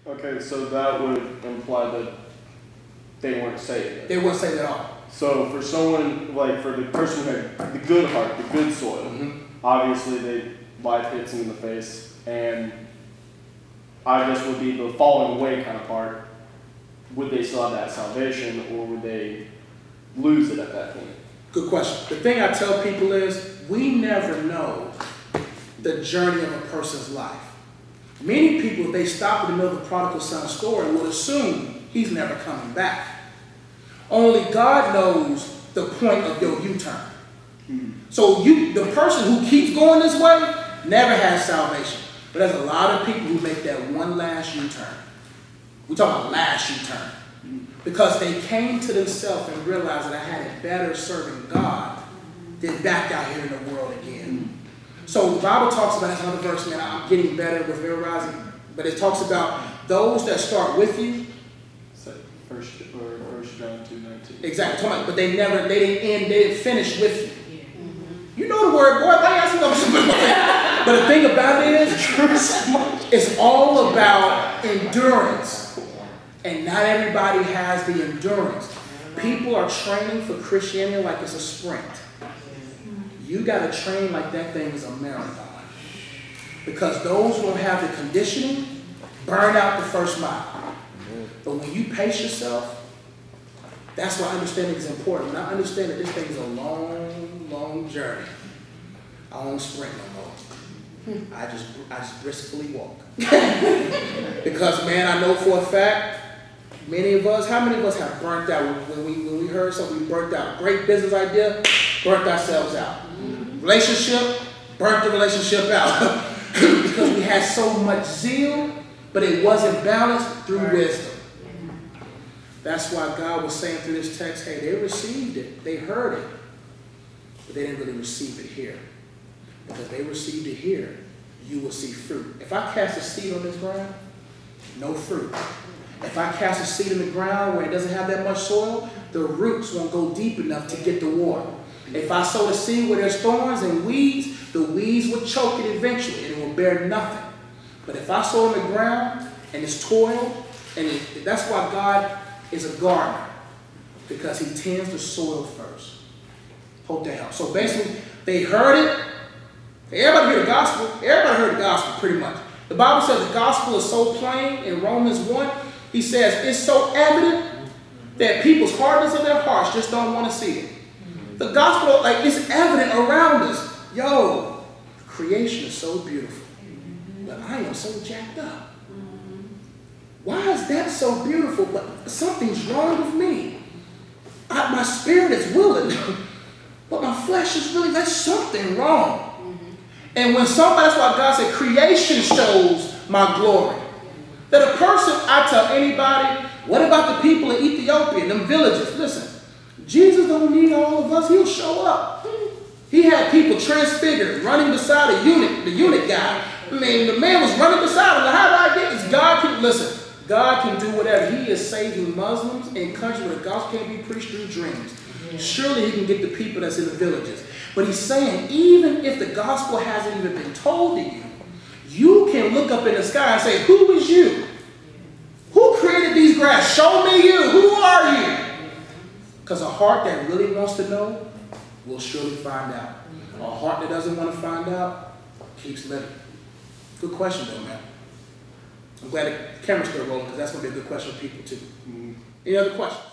Okay, so that would imply that they weren't saved. They weren't saved at all. So for someone, like for the person who had the good heart, the good soil, obviously life hits them in the face, and I guess would be the falling away kind of part. Would they still have that salvation, or would they lose it at that point? Good question. The thing I tell people is, we never know the journey of a person's life. Many people, if they stop in the middle of the prodigal son story, will assume he's never coming back. Only God knows the point of your U-turn. So the person who keeps going this way never has salvation. But there's a lot of people who make that one last U-turn. We're talking about last U-turn. Because they came to themselves and realized that I had it better serving God than back out here in the world again. So the Bible talks about, that's another verse, man, I'm getting better with memorizing, but it talks about those that start with you. So First John 2:19. Exactly. But they didn't finish with you. You know the word, boy. I ask you. But the thing about it is, it's all about endurance. And not everybody has the endurance. People are training for Christianity like it's a sprint. You got to train like that thing is a marathon. Because those who don't have the conditioning burn out the first mile. But when you pace yourself, that's why understanding is important. When I understand that this thing is a long, long journey, I don't sprint no more. I just briskly walk. Because, man, I know for a fact, many of us, how many of us have burnt out when we heard something, we burnt out? Great business idea, burnt ourselves out. Relationship, burnt the relationship out. Because we had so much zeal, but it wasn't balanced through wisdom. That's why God was saying through this text, hey, they received it, they heard it, but they didn't really receive it here. Because they received it here, you will see fruit. If I cast a seed on this ground, no fruit. If I cast a seed in the ground where it doesn't have that much soil, the roots won't go deep enough to get the water. If I sow the seed where there's thorns and weeds, the weeds will choke it eventually and it will bear nothing. But if I sow in the ground and it's toil, and that's why God is a gardener, because he tends the soil first. Hope that helps. So basically, they heard it. Everybody heard the gospel. Everybody heard the gospel pretty much. The Bible says the gospel is so plain in Romans 1. He says it's so evident that people's hardness of their hearts just don't want to see it. The gospel, like, it's evident around us. Yo, creation is so beautiful, but I am so jacked up. Why is that so beautiful, but something's wrong with me? My spirit is willing, but my flesh is really, there's something wrong. And when somebody, that's why God said creation shows my glory. That a person, I tell anybody, what about the people in Ethiopia, them villages? Listen, Jesus don't need all of us, he'll show up. He had people transfigured, running beside the eunuch guy. I mean, the man was running beside him. How do I get this? God can, listen, God can do whatever. He is saving Muslims in countries where the gospel can't be preached through dreams. Surely he can get the people that's in the villages. But he's saying, even if the gospel hasn't even been told to you, you can look up in the sky and say, who is you? Who created these grass? Show me you. Who are you? Because a heart that really wants to know will surely find out. A heart that doesn't want to find out keeps living. Good question, though, man. I'm glad the camera's still rolling, because that's going to be a good question for people, too. Any other questions?